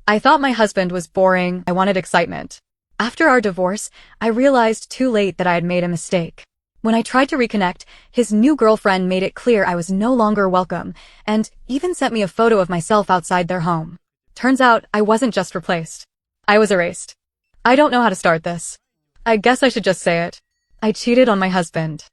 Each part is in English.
I thought my husband was boring. I wanted excitement. After our divorce, I realized too late that I had made a mistake. When I tried to reconnect, his new girlfriend made it clear I was no longer welcome, and even sent me a photo of myself outside their home. Turns out, I wasn't just replaced. I was erased. I don't know how to start this. I guess I should just say it. I cheated on my husband.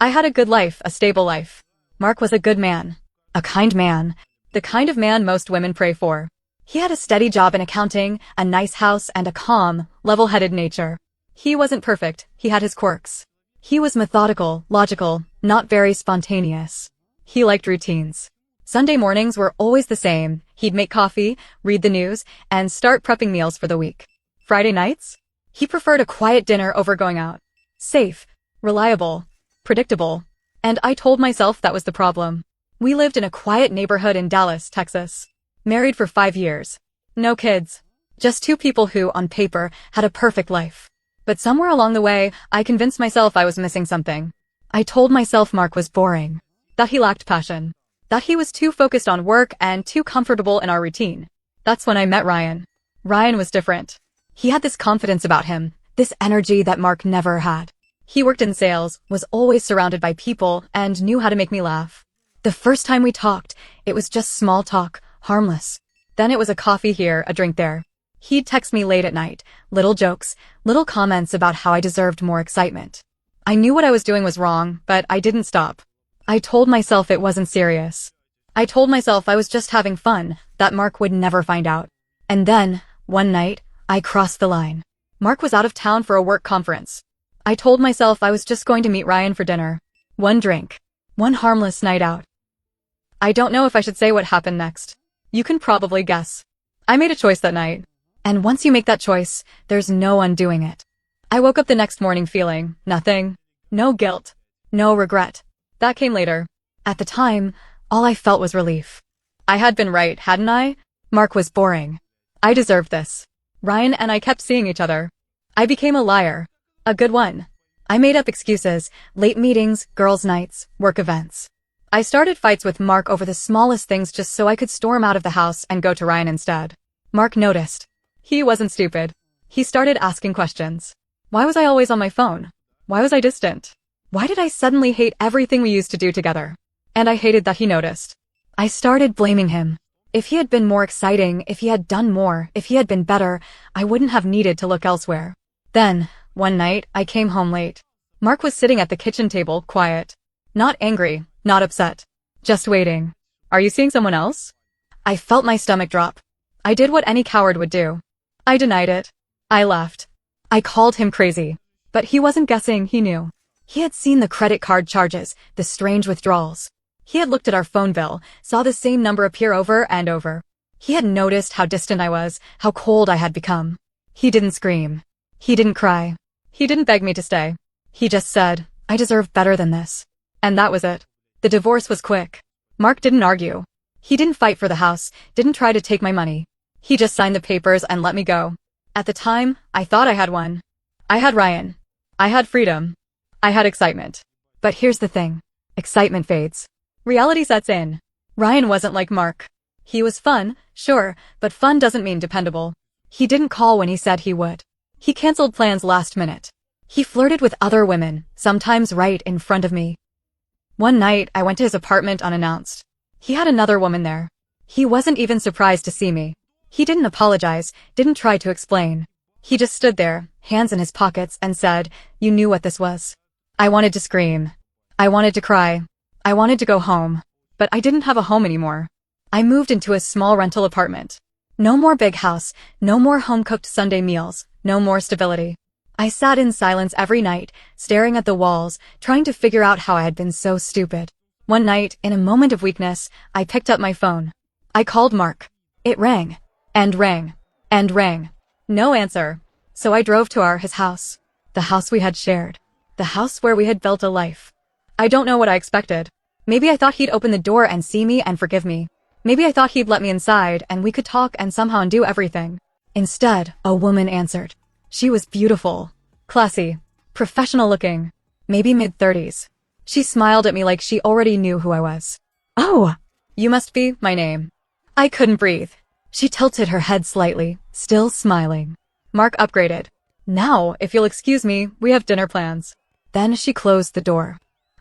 I had a good life, a stable life. Mark was a good man. A kind man. The kind of man most women pray for. He had a steady job in accounting, a nice house, and a calm, level-headed nature. He wasn't perfect, he had his quirks. He was methodical, logical, not very spontaneous. He liked routines. Sunday mornings were always the same. He'd make coffee, read the news, and start prepping meals for the week. Friday nights? He preferred a quiet dinner over going out. Safe, reliable, predictable. And I told myself that was the problem. We lived in a quiet neighborhood in Dallas, Texas. Married for 5 years. No kids. Just two people who, on paper, had a perfect life. But somewhere along the way, I convinced myself I was missing something. I told myself Mark was boring. That he lacked passion. That he was too focused on work and too comfortable in our routine. That's when I met Ryan. Ryan was different. He had this confidence about him, this energy that Mark never had. He worked in sales, was always surrounded by people, and knew how to make me laugh. The first time we talked, it was just small talk. Harmless. Then it was a coffee here, a drink there. He'd text me late at night, little jokes, little comments about how I deserved more excitement. I knew what I was doing was wrong, but I didn't stop. I told myself it wasn't serious. I told myself I was just having fun, that Mark would never find out. And then, one night, I crossed the line. Mark was out of town for a work conference. I told myself I was just going to meet Ryan for dinner. One drink. One harmless night out. I don't know if I should say what happened next. You can probably guess. I made a choice that night. And once you make that choice, there's no undoing it. I woke up the next morning feeling nothing. No guilt. No regret. That came later. At the time, all I felt was relief. I had been right, hadn't I? Mark was boring. I deserved this. Ryan and I kept seeing each other. I became a liar. A good one. I made up excuses, late meetings, girls' nights, work events. I started fights with Mark over the smallest things just so I could storm out of the house and go to Ryan instead. Mark noticed. He wasn't stupid. He started asking questions. Why was I always on my phone? Why was I distant? Why did I suddenly hate everything we used to do together? And I hated that he noticed. I started blaming him. If he had been more exciting, if he had done more, if he had been better, I wouldn't have needed to look elsewhere. Then, one night, I came home late. Mark was sitting at the kitchen table, quiet. Not angry. Not upset. Just waiting. Are you seeing someone else? I felt my stomach drop. I did what any coward would do. I denied it. I laughed. I called him crazy. But he wasn't guessing, he knew. He had seen the credit card charges, the strange withdrawals. He had looked at our phone bill, saw the same number appear over and over. He had noticed how distant I was, how cold I had become. He didn't scream. He didn't cry. He didn't beg me to stay. He just said, I deserve better than this. And that was it. The divorce was quick. Mark didn't argue. He didn't fight for the house, didn't try to take my money. He just signed the papers and let me go. At the time, I thought I had won. I had Ryan. I had freedom. I had excitement. But here's the thing. Excitement fades. Reality sets in. Ryan wasn't like Mark. He was fun, sure, but fun doesn't mean dependable. He didn't call when he said he would. He canceled plans last minute. He flirted with other women, sometimes right in front of me. One night, I went to his apartment unannounced. He had another woman there. He wasn't even surprised to see me. He didn't apologize, didn't try to explain. He just stood there, hands in his pockets, and said, you knew what this was. I wanted to scream. I wanted to cry. I wanted to go home. But I didn't have a home anymore. I moved into a small rental apartment. No more big house, no more home-cooked Sunday meals, no more stability. I sat in silence every night, staring at the walls, trying to figure out how I had been so stupid. One night, in a moment of weakness, I picked up my phone. I called Mark. It rang. And rang. And rang. No answer. So I drove to his house. The house we had shared. The house where we had built a life. I don't know what I expected. Maybe I thought he'd open the door and see me and forgive me. Maybe I thought he'd let me inside and we could talk and somehow undo everything. Instead, a woman answered. She was beautiful, classy, professional looking, maybe mid-30s. She smiled at me like she already knew who I was. Oh, you must be my name. I couldn't breathe. She tilted her head slightly, still smiling. Mark upgraded. Now, if you'll excuse me, we have dinner plans. Then she closed the door.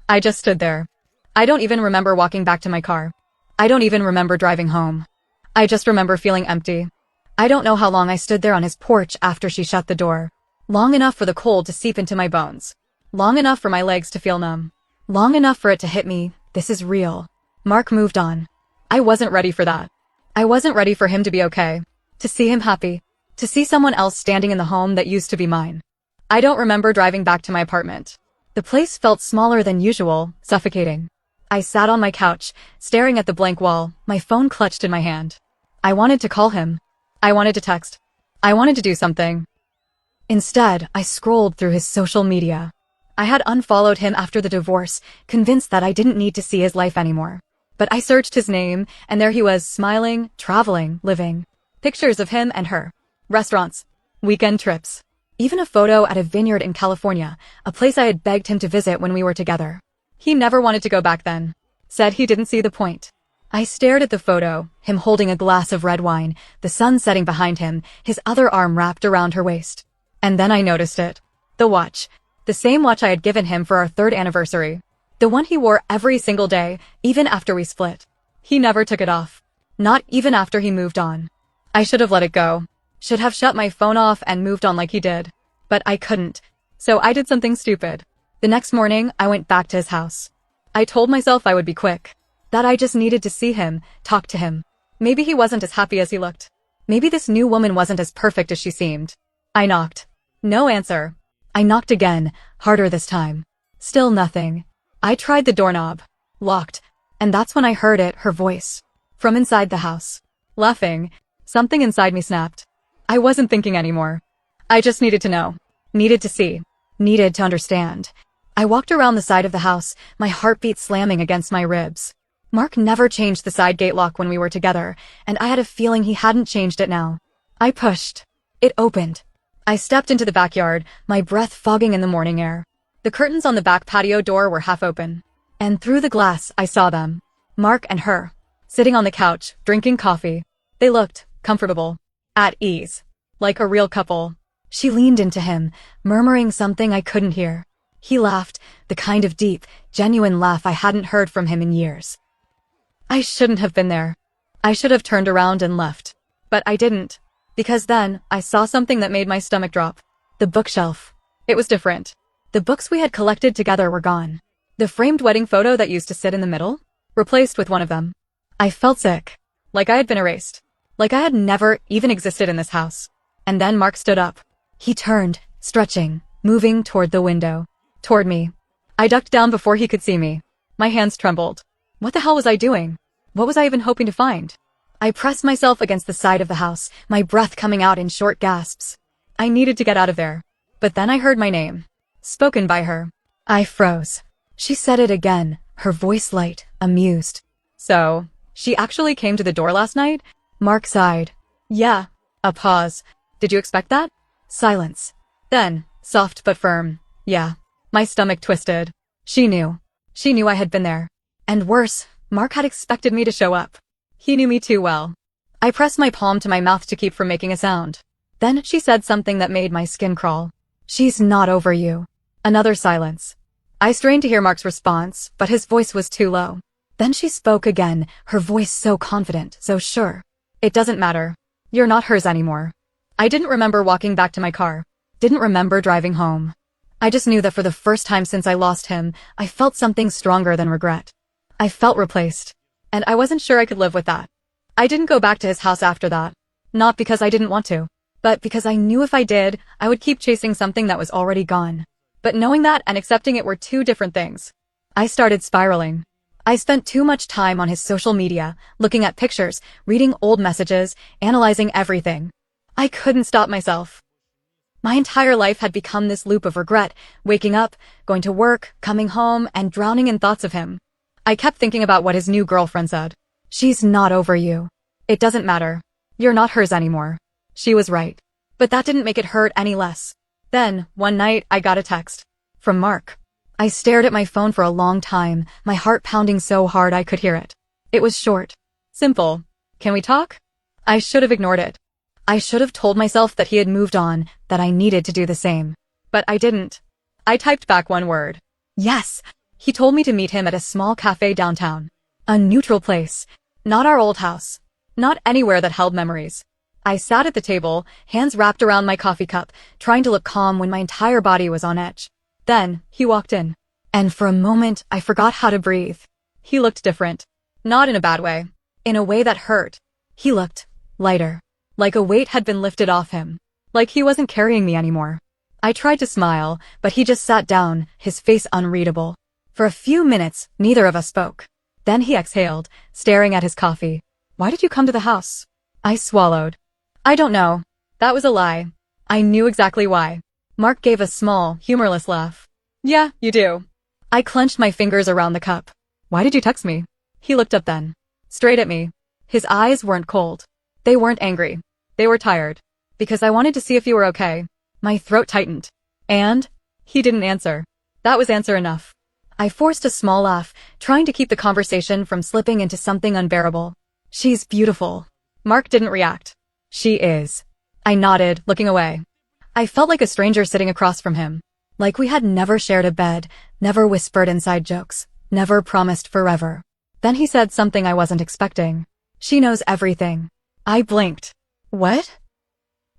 I just stood there. I don't even remember walking back to my car. I don't even remember driving home. I just remember feeling empty. I don't know how long I stood there on his porch after she shut the door. Long enough for the cold to seep into my bones. Long enough for my legs to feel numb. Long enough for it to hit me. This is real. Mark moved on. I wasn't ready for that. I wasn't ready for him to be okay. To see him happy. To see someone else standing in the home that used to be mine. I don't remember driving back to my apartment. The place felt smaller than usual, suffocating. I sat on my couch, staring at the blank wall, my phone clutched in my hand. I wanted to call him. I wanted to text. I wanted to do something. Instead, I scrolled through his social media. I had unfollowed him after the divorce, convinced that I didn't need to see his life anymore. But I searched his name, and there he was, smiling, traveling, living. Pictures of him and her. Restaurants. Weekend trips. Even a photo at a vineyard in California, a place I had begged him to visit when we were together. He never wanted to go back then. Said he didn't see the point. I stared at the photo, him holding a glass of red wine, the sun setting behind him, his other arm wrapped around her waist. And then I noticed it. The watch. The same watch I had given him for our 3rd anniversary. The one he wore every single day, even after we split. He never took it off. Not even after he moved on. I should have let it go. Should have shut my phone off and moved on like he did. But I couldn't. So I did something stupid. The next morning, I went back to his house. I told myself I would be quick. That I just needed to see him, talk to him. Maybe he wasn't as happy as he looked. Maybe this new woman wasn't as perfect as she seemed. I knocked. No answer. I knocked again, harder this time. Still nothing. I tried the doorknob. Locked. And that's when I heard it, her voice. From inside the house. Laughing. Something inside me snapped. I wasn't thinking anymore. I just needed to know. Needed to see. Needed to understand. I walked around the side of the house, my heartbeat slamming against my ribs. Mark never changed the side gate lock when we were together, and I had a feeling he hadn't changed it now. I pushed. It opened. I stepped into the backyard, my breath fogging in the morning air. The curtains on the back patio door were half open. And through the glass, I saw them. Mark and her. Sitting on the couch, drinking coffee. They looked comfortable. At ease. Like a real couple. She leaned into him, murmuring something I couldn't hear. He laughed, the kind of deep, genuine laugh I hadn't heard from him in years. I shouldn't have been there. I should have turned around and left. But I didn't. Because then, I saw something that made my stomach drop. The bookshelf. It was different. The books we had collected together were gone. The framed wedding photo that used to sit in the middle? Replaced with one of them. I felt sick. Like I had been erased. Like I had never even existed in this house. And then Mark stood up. He turned, stretching, moving toward the window. Toward me. I ducked down before he could see me. My hands trembled. What the hell was I doing? What was I even hoping to find? I pressed myself against the side of the house, my breath coming out in short gasps. I needed to get out of there. But then I heard my name. Spoken by her. I froze. She said it again, her voice light, amused. So, she actually came to the door last night? Mark sighed. Yeah. A pause. Did you expect that? Silence. Then, soft but firm. Yeah. My stomach twisted. She knew. She knew I had been there. And worse, Mark had expected me to show up. He knew me too well. I pressed my palm to my mouth to keep from making a sound. Then she said something that made my skin crawl. She's not over you. Another silence. I strained to hear Mark's response, but his voice was too low. Then she spoke again, her voice so confident, so sure. It doesn't matter. You're not hers anymore. I didn't remember walking back to my car. Didn't remember driving home. I just knew that for the first time since I lost him, I felt something stronger than regret. I felt replaced. And I wasn't sure I could live with that. I didn't go back to his house after that. Not because I didn't want to, but because I knew if I did, I would keep chasing something that was already gone. But knowing that and accepting it were two different things. I started spiraling. I spent too much time on his social media, looking at pictures, reading old messages, analyzing everything. I couldn't stop myself. My entire life had become this loop of regret, waking up, going to work, coming home, and drowning in thoughts of him. I kept thinking about what his new girlfriend said. She's not over you. It doesn't matter. You're not hers anymore. She was right. But that didn't make it hurt any less. Then, one night, I got a text. From Mark. I stared at my phone for a long time, my heart pounding so hard I could hear it. It was short. Simple. Can we talk? I should have ignored it. I should have told myself that he had moved on, that I needed to do the same. But I didn't. I typed back one word. Yes. He told me to meet him at a small cafe downtown. A neutral place. Not our old house. Not anywhere that held memories. I sat at the table, hands wrapped around my coffee cup, trying to look calm when my entire body was on edge. Then, he walked in. And for a moment, I forgot how to breathe. He looked different. Not in a bad way. In a way that hurt. He looked lighter. Like a weight had been lifted off him. Like he wasn't carrying me anymore. I tried to smile, but he just sat down, his face unreadable. For a few minutes, neither of us spoke. Then he exhaled, staring at his coffee. Why did you come to the house? I swallowed. I don't know. That was a lie. I knew exactly why. Mark gave a small, humorless laugh. Yeah, you do. I clenched my fingers around the cup. Why did you text me? He looked up then. Straight at me. His eyes weren't cold. They weren't angry. They were tired. Because I wanted to see if you were okay. My throat tightened. And? He didn't answer. That was answer enough. I forced a small laugh, trying to keep the conversation from slipping into something unbearable. She's beautiful. Mark didn't react. She is. I nodded, looking away. I felt like a stranger sitting across from him. Like we had never shared a bed, never whispered inside jokes, never promised forever. Then he said something I wasn't expecting. She knows everything. I blinked. What?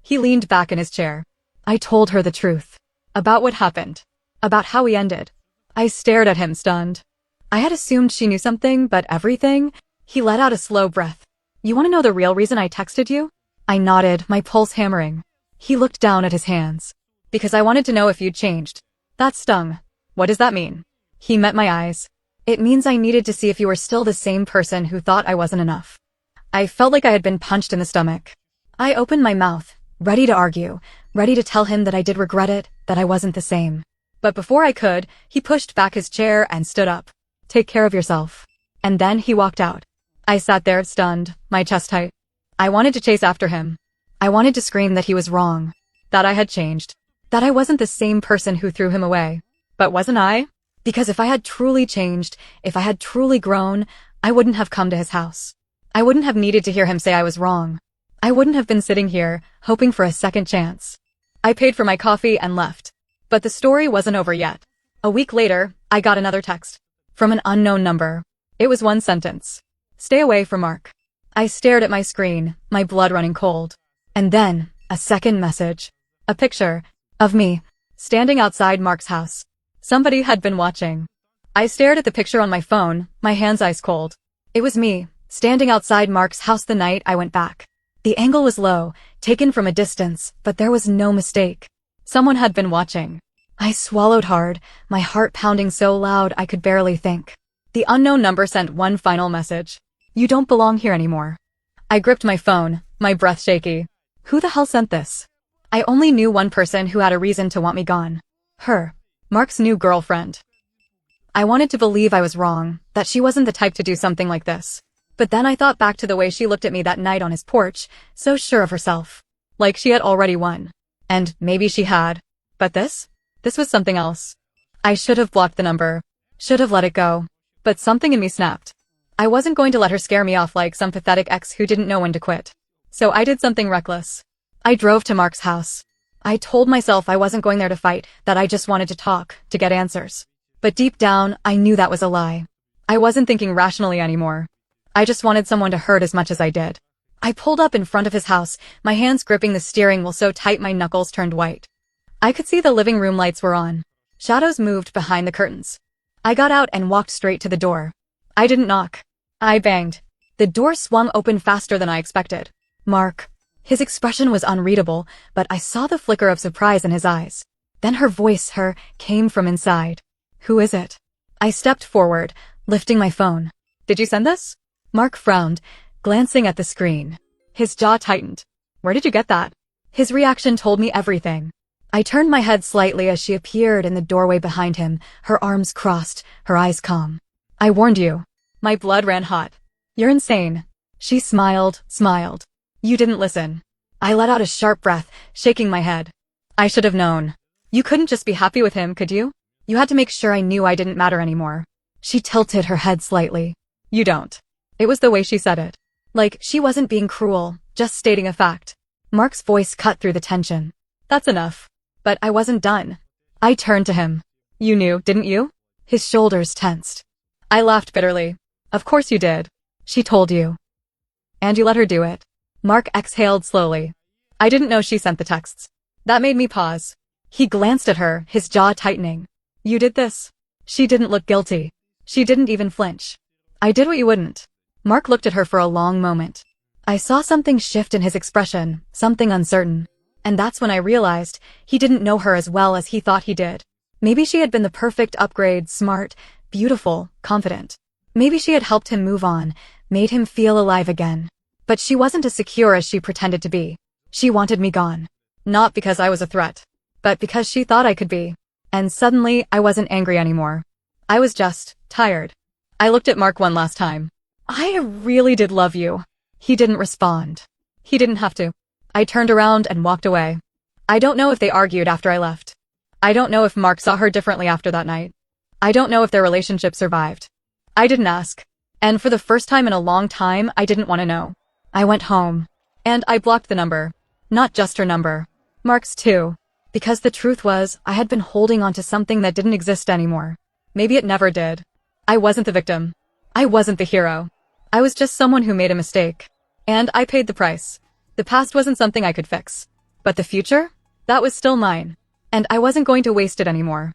He leaned back in his chair. I told her the truth. About what happened. About how we ended. I stared at him, stunned. I had assumed she knew something, but everything? He let out a slow breath. You want to know the real reason I texted you? I nodded, my pulse hammering. He looked down at his hands. Because I wanted to know if you'd changed. That stung. What does that mean? He met my eyes. It means I needed to see if you were still the same person who thought I wasn't enough. I felt like I had been punched in the stomach. I opened my mouth, ready to argue, ready to tell him that I did regret it, that I wasn't the same. But before I could, he pushed back his chair and stood up. Take care of yourself. And then he walked out. I sat there, stunned, my chest tight. I wanted to chase after him. I wanted to scream that he was wrong. That I had changed. That I wasn't the same person who threw him away. But wasn't I? Because if I had truly changed, if I had truly grown, I wouldn't have come to his house. I wouldn't have needed to hear him say I was wrong. I wouldn't have been sitting here, hoping for a second chance. I paid for my coffee and left. But the story wasn't over yet. A week later, I got another text. From an unknown number. It was one sentence. Stay away from Mark. I stared at my screen, my blood running cold. And then, a second message. A picture. Of me. Standing outside Mark's house. Somebody had been watching. I stared at the picture on my phone, my hands ice cold. It was me, standing outside Mark's house the night I went back. The angle was low, taken from a distance, but there was no mistake. Someone had been watching. I swallowed hard, my heart pounding so loud I could barely think. The unknown number sent one final message. You don't belong here anymore. I gripped my phone, my breath shaky. Who the hell sent this? I only knew one person who had a reason to want me gone. Her. Mark's new girlfriend. I wanted to believe I was wrong, that she wasn't the type to do something like this. But then I thought back to the way she looked at me that night on his porch, so sure of herself. Like she had already won. And maybe she had. But this? This was something else. I should have blocked the number. Should have let it go. But something in me snapped. I wasn't going to let her scare me off like some pathetic ex who didn't know when to quit. So I did something reckless. I drove to Mark's house. I told myself I wasn't going there to fight, that I just wanted to talk, to get answers. But deep down, I knew that was a lie. I wasn't thinking rationally anymore. I just wanted someone to hurt as much as I did. I pulled up in front of his house, my hands gripping the steering wheel so tight my knuckles turned white. I could see the living room lights were on. Shadows moved behind the curtains. I got out and walked straight to the door. I didn't knock. I banged. The door swung open faster than I expected. Mark. His expression was unreadable, but I saw the flicker of surprise in his eyes. Then her voice, came from inside. Who is it? I stepped forward, lifting my phone. Did you send this? Mark frowned, glancing at the screen. His jaw tightened. Where did you get that? His reaction told me everything. I turned my head slightly as she appeared in the doorway behind him, her arms crossed, her eyes calm. I warned you. My blood ran hot. You're insane. She smiled. You didn't listen. I let out a sharp breath, shaking my head. I should have known. You couldn't just be happy with him, could you? You had to make sure I knew I didn't matter anymore. She tilted her head slightly. You don't. It was the way she said it. Like, she wasn't being cruel, just stating a fact. Mark's voice cut through the tension. That's enough. But I wasn't done. I turned to him. You knew, didn't you? His shoulders tensed. I laughed bitterly. Of course you did. She told you. And you let her do it. Mark exhaled slowly. I didn't know she sent the texts. That made me pause. He glanced at her, his jaw tightening. You did this. She didn't look guilty. She didn't even flinch. I did what you wouldn't. Mark looked at her for a long moment. I saw something shift in his expression, something uncertain. And that's when I realized he didn't know her as well as he thought he did. Maybe she had been the perfect upgrade, smart, beautiful, confident. Maybe she had helped him move on, made him feel alive again. But she wasn't as secure as she pretended to be. She wanted me gone. Not because I was a threat, but because she thought I could be. And suddenly, I wasn't angry anymore. I was just tired. I looked at Mark one last time. I really did love you. He didn't respond. He didn't have to. I turned around and walked away. I don't know if they argued after I left. I don't know if Mark saw her differently after that night. I don't know if their relationship survived. I didn't ask. And for the first time in a long time, I didn't want to know. I went home. And I blocked the number. Not just her number. Mark's too. Because the truth was, I had been holding on to something that didn't exist anymore. Maybe it never did. I wasn't the victim. I wasn't the hero. I was just someone who made a mistake. And I paid the price. The past wasn't something I could fix. But the future? That was still mine. And I wasn't going to waste it anymore.